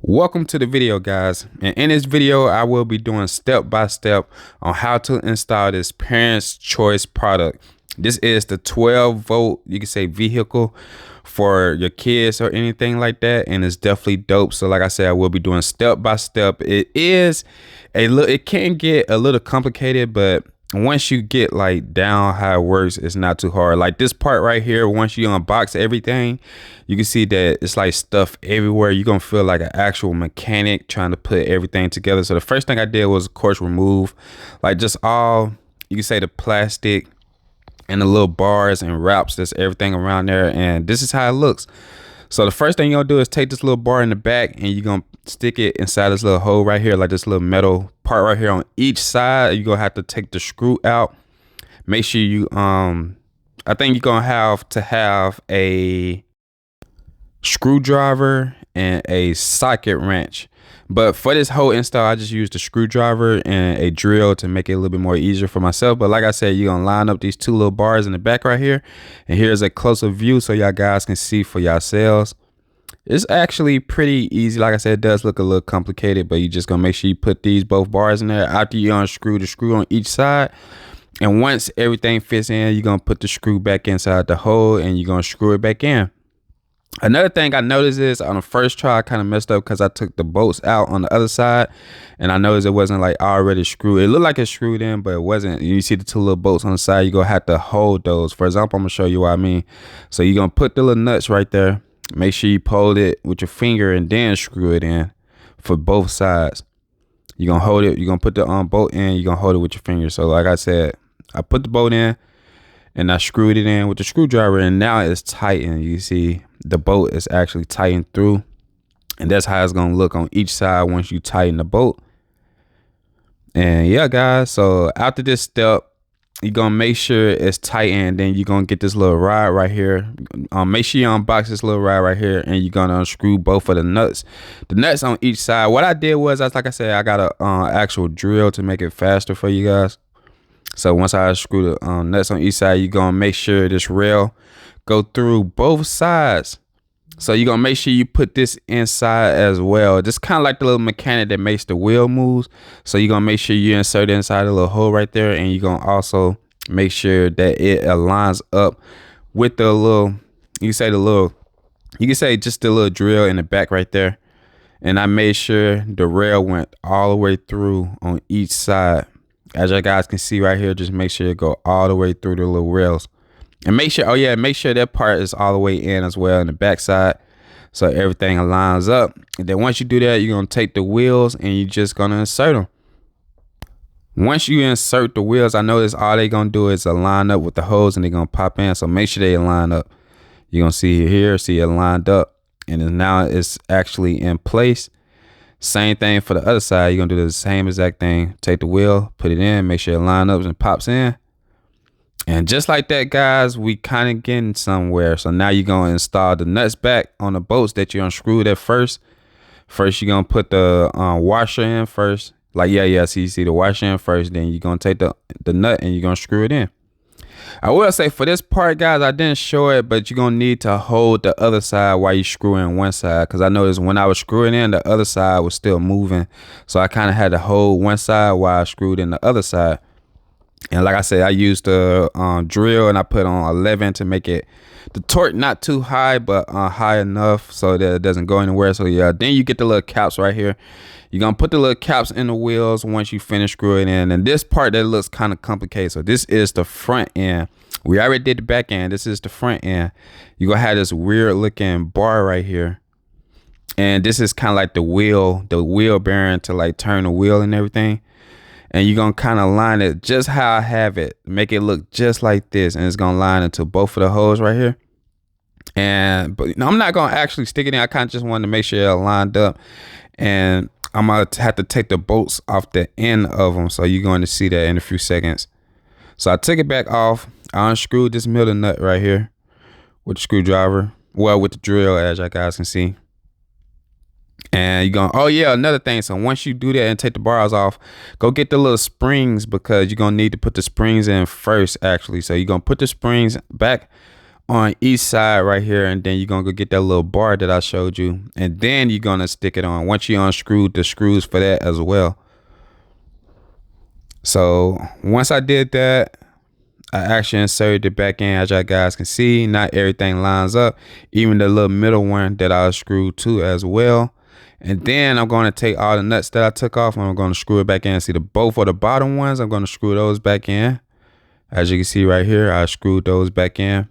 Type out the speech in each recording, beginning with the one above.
Welcome to the video, guys, and in this video I will be doing step by step on how to install this Parents Choice product. This is the 12-volt, you can say, vehicle for your kids or anything like that, and it's definitely dope. So like I said, I will be doing step by step. It can get a little complicated, but once you get like down how it works, it's not too hard. Like this part right here, once you unbox everything, you can see that it's like stuff everywhere. You're gonna feel like an actual mechanic trying to put everything together. So the first thing I did was, of course, remove like just all, you can say, the plastic and the little bars and wraps, that's everything around there, and this is how it looks. So the first thing you're gonna do is take this little bar in the back and you're gonna stick it inside this little hole right here, like this little metal part right here on each side. You're gonna have to take the screw out. Make sure you I think you're gonna have to have a screwdriver and a socket wrench, but for this whole install I just used a screwdriver and a drill to make it a little bit more easier for myself. But like I said, you're gonna line up these two little bars in the back right here, and here's a closer view so y'all guys can see for yourselves. It's actually pretty easy. Like I said, it does look a little complicated, but you just gonna make sure you put these both bars in there after you unscrew the screw on each side. And once everything fits in, you're gonna put the screw back inside the hole and you're gonna screw it back in. Another thing I noticed is on the first try I kind of messed up because I took the bolts out on the other side, and I noticed it wasn't like already screwed. It looked like it's screwed in, but it wasn't. You see the two little bolts on the side, you're gonna have to hold those. For example, I'm gonna show you what I mean. So you're gonna put the little nuts right there. Make sure you hold it with your finger and then screw it in for both sides. You're gonna hold it, you're gonna put the bolt in, you're gonna hold it with your finger. So like I said, I put the bolt in and I screwed it in with the screwdriver, and now it's tightened. You see the bolt is actually tightened through, and that's how it's gonna look on each side once you tighten the bolt. And yeah, guys, so after this step, you're gonna make sure it's tightened. Then you're gonna get this little rod right here. Make sure you unbox this little rod right here, and you're gonna unscrew both of the nuts on each side. What I did was, like I said, I got a actual drill to make it faster for you guys. So once I screw the nuts on each side, you're gonna make sure this rail go through both sides. So you're gonna make sure you put this inside as well. Just kind of like the little mechanic that makes the wheel moves. So you're gonna make sure you insert it inside the little hole right there, and you're gonna also make sure that it aligns up with the little, you can say just the little drill in the back right there. And I made sure the rail went all the way through on each side. As you guys can see right here, just make sure it go all the way through the little rails. And make sure, make sure that part is all the way in as well in the back side, so everything aligns up. And then once you do that, you're gonna take the wheels and you're just gonna insert them. Once you insert the wheels, I notice all they gonna do is align up with the holes, and they're gonna pop in. So make sure they align up. You're gonna see here, see it lined up, and now it's actually in place. Same thing for the other side. You're gonna do the same exact thing. Take the wheel, put it in, make sure it lines up and pops in. And just like that, guys, we kind of getting somewhere. So now you're gonna install the nuts back on the bolts that you unscrewed at first. First, you're gonna put the washer in first. Like, so you see the washer in first. Then you're gonna take the nut and you're gonna screw it in. I will say for this part, guys, I didn't show it, but you're gonna need to hold the other side while you screw in one side, because I noticed when I was screwing in, the other side was still moving. So I kind of had to hold one side while I screwed in the other side. And like I said, I used the drill, and I put on 11 to make it the torque not too high, but high enough so that it doesn't go anywhere. So yeah, then you get the little caps right here. You're gonna put the little caps in the wheels once you finish screwing in. And this part that looks kind of complicated. So this is the front end. We already did the back end. This is the front end. You're gonna have this weird looking bar right here, and this is kind of like the wheel bearing to like turn the wheel and everything. And you're gonna kind of line it just how I have it, make it look just like this, and it's gonna line into both of the holes right here. But I'm not gonna actually stick it in. I kind of just wanted to make sure it lined up, and I'm gonna have to take the bolts off the end of them. So you're going to see that in a few seconds. So I took it back off. I unscrewed this middle nut right here with the screwdriver, well, with the drill, as you guys can see. And you're gonna, another thing. So once you do that and take the bars off, go get the little springs, because you're gonna need to put the springs in first, actually. So you're gonna put the springs back on each side right here, and then you're gonna go get that little bar that I showed you, and then you're gonna stick it on once you unscrewed the screws for that as well. So once I did that, I actually inserted the back end. As you guys can see, not everything lines up, even the little middle one that I screwed to as well. And then I'm going to take all the nuts that I took off and I'm going to screw it back in. See, the both of the bottom ones, I'm going to screw those back in. As you can see right here, I screwed those back in.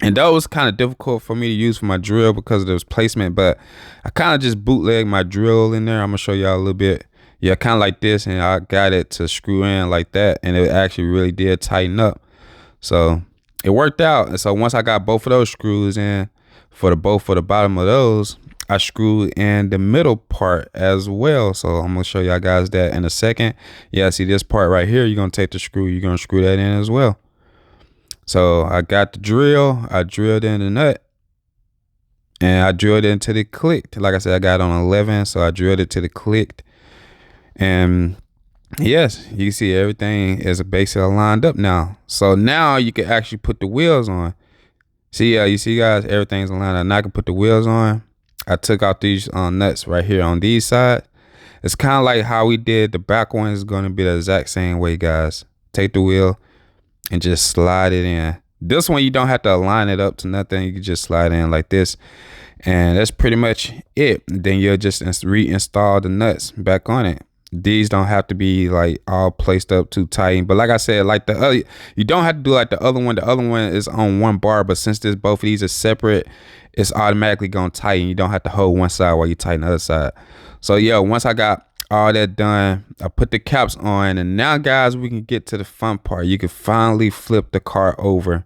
And that was kind of difficult for me to use for my drill because of this placement, but I kind of just bootleg my drill in there. I'm gonna show y'all a little bit. Yeah, kind of like this, and I got it to screw in like that, and it actually really did tighten up. So it worked out. And so once I got both of those screws in for the both for the bottom of those, I screwed in the middle part as well. So I'm gonna show y'all guys that in a second. Yeah, see this part right here, you're gonna take the screw, you're gonna screw that in as well. So I got the drill, I drilled in the nut, and I drilled it into the clicked. Like I said, I got on 11, so I drilled it to the clicked. And yes, you can see everything is basically lined up now. So now you can actually put the wheels on. See, you see guys, everything's lined up. Now I can put the wheels on. I took out these nuts right here on these sides. It's kind of like how we did the back one. Is going to be the exact same way, guys. Take the wheel and just slide it in. This one you don't have to align it up to nothing. You can just slide in like this, and that's pretty much it. Then you'll just reinstall the nuts back on it. These don't have to be like all placed up too tight, but like I said, like the other, you don't have to do like the other one. The other one is on one bar, but since both of these are separate, it's automatically gonna tighten. You don't have to hold one side while you tighten the other side. So yeah, once I got all that done, I put the caps on, and now guys, we can get to the fun part. You can finally flip the car over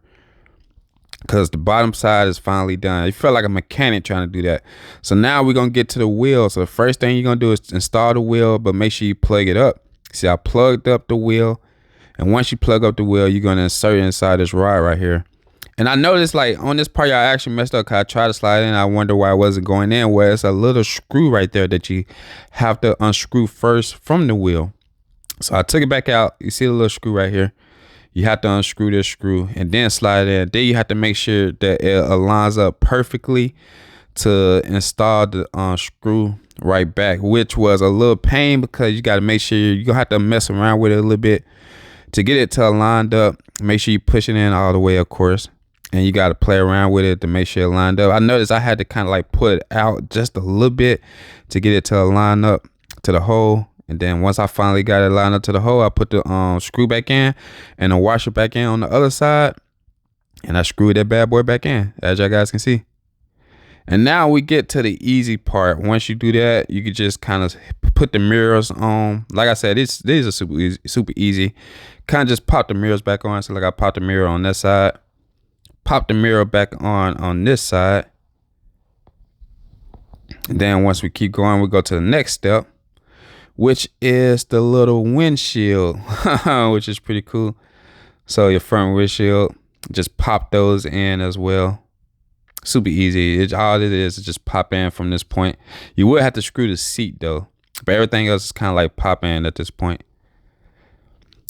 because the bottom side is finally done. You feel like a mechanic trying to do that. So now we're gonna get to the wheel. So the first thing you're gonna do is install the wheel, but make sure you plug it up. See, I plugged up the wheel, and once you plug up the wheel, you're gonna insert it inside this rod right here. And I noticed like on this part, y'all actually messed up because I tried to slide in. I wonder why it wasn't going in. Well, it's a little screw right there that you have to unscrew first from the wheel. So I took it back out. You see the little screw right here. You have to unscrew this screw and then slide it in. Then you have to make sure that it aligns up perfectly to install the screw right back, which was a little pain because you got to make sure you're going to have to mess around with it a little bit to get it to align up. Make sure you push it in all the way, of course. And you got to play around with it to make sure it lined up. I noticed I had to kind of like put it out just a little bit to get it to line up to the hole. And then once I finally got it lined up to the hole, I put the screw back in and the washer back in on the other side. And I screwed that bad boy back in, as y'all guys can see. And now we get to the easy part. Once you do that, you can just kind of put the mirrors on. Like I said, these are super easy. Kind of just pop the mirrors back on. So like I popped the mirror on this side. Pop the mirror back on this side. And then once we keep going, we go to the next step, which is the little windshield, which is pretty cool. So your front windshield, just pop those in as well. Super easy. All it is just pop in from this point. You will have to screw the seat though, but everything else is kind of like pop in at this point.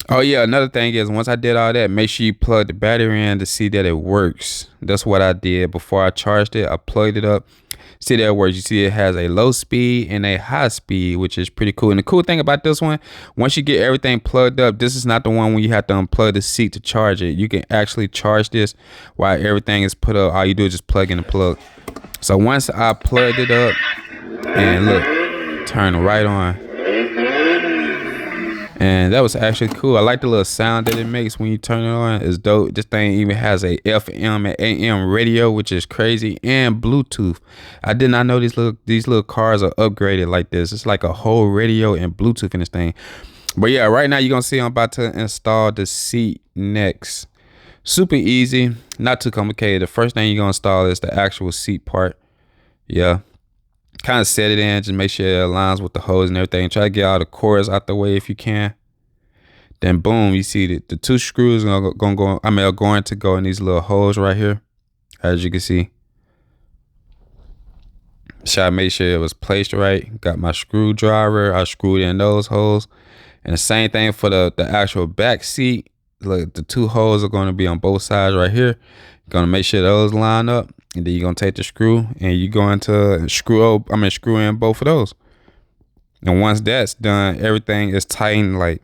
Oh yeah, another thing is once I did all that, make sure you plug the battery in to see that it works. That's what I did before I charged it. I plugged it up. See that it works. You see it has a low speed and a high speed, which is pretty cool. And the cool thing about this one, once you get everything plugged up, this is not the one when you have to unplug the seat to charge it. You can actually charge this while everything is put up. All you do is just plug in the plug. So once I plugged it up, and look, turn right on. And that was actually cool. I like the little sound that it makes when you turn it on. It's dope. This thing even has a FM and AM radio, which is crazy, and Bluetooth. I did not know these little cars are upgraded like this. It's like a whole radio and Bluetooth in this thing. But yeah, right now you're gonna see I'm about to install the seat next. Super easy, not too complicated. The first thing you're gonna install is the actual seat part. Yeah. Kind of set it in, just make sure it aligns with the hose and everything. Try to get all the cords out the way if you can. Then boom, you see the two screws are going to go in these little holes right here, as you can see. So I made sure it was placed right. Got my screwdriver, I screwed in those holes. And the same thing for the actual back seat. look, the 2 holes are going to be on both sides right here. You're going to make sure those line up, and then you're going to take the screw and you're going to screw in both of those. And once that's done, everything is tightened like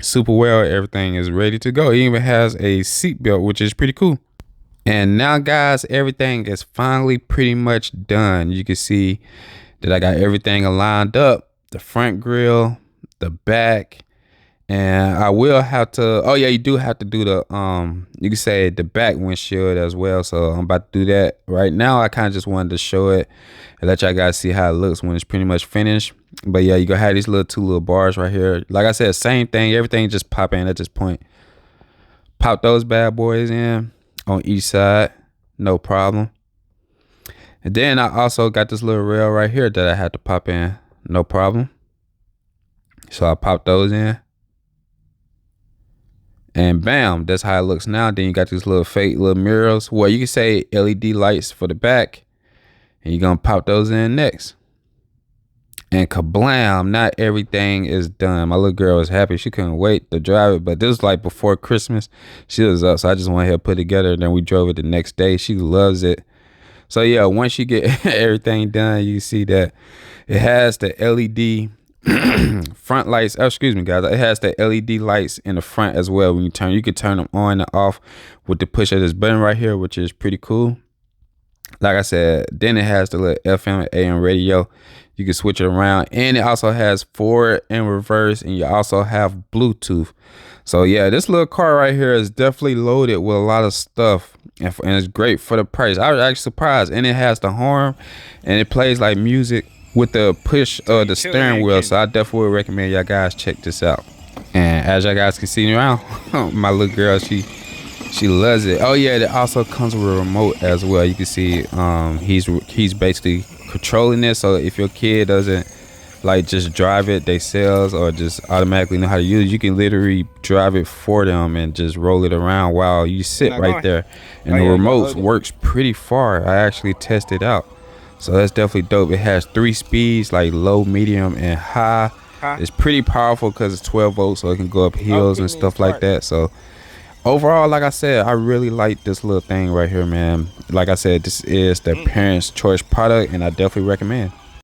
super well. Everything is ready to go. It even has a seat belt, which is pretty cool. And now, guys, everything is finally pretty much done. You can see that I got everything lined up, the front grill, the back, and I will have to, oh yeah, you do have to do the you can say the back windshield as well. So I'm about to do that right now. I kind of just wanted to show it and let y'all guys see how it looks when it's pretty much finished. But yeah, you gonna have these little 2 little bars right here. Like I said, same thing, everything just pop in at this point. Pop those bad boys in on each side, no problem. And then I also got this little rail right here that I had to pop in, no problem. So I popped those in, and bam, that's how it looks now. Then you got these little fake little mirrors, well, you can say LED lights for the back, and you're gonna pop those in next. And kablam, not everything is done. My little girl was happy. She couldn't wait to drive it. But this was like before Christmas. She was up, so I just went ahead and put it together. And then we drove it the next day. She loves it. So yeah, once you get everything done, you see that it has the LED front lights. Oh, excuse me, guys. It has the LED lights in the front as well. When you can turn them on and off with the push of this button right here, which is pretty cool. Like I said, then it has the little FM and AM radio. You can switch it around, and it also has forward and reverse, and you also have Bluetooth. So yeah, this little car right here is definitely loaded with a lot of stuff, and it's great for the price. I was actually surprised. And it has the horn, and it plays like music with the push of the steering wheel. So I definitely would recommend y'all guys check this out. And as y'all guys can see around, my little girl, she loves it. Oh yeah, it also comes with a remote as well. You can see he's basically controlling this. So if your kid doesn't like just drive it themselves or just automatically know how to use it, you can literally drive it for them and just roll it around while you sit right there. And the remote works pretty far. I actually tested out, so that's definitely dope. It has 3 speeds, like low, medium, and high. It's pretty powerful because it's 12 volts, so it can go up hills and stuff like that. So overall, like I said, I really like this little thing right here, man. Like I said, this is the Parents' Choice product, and I definitely recommend.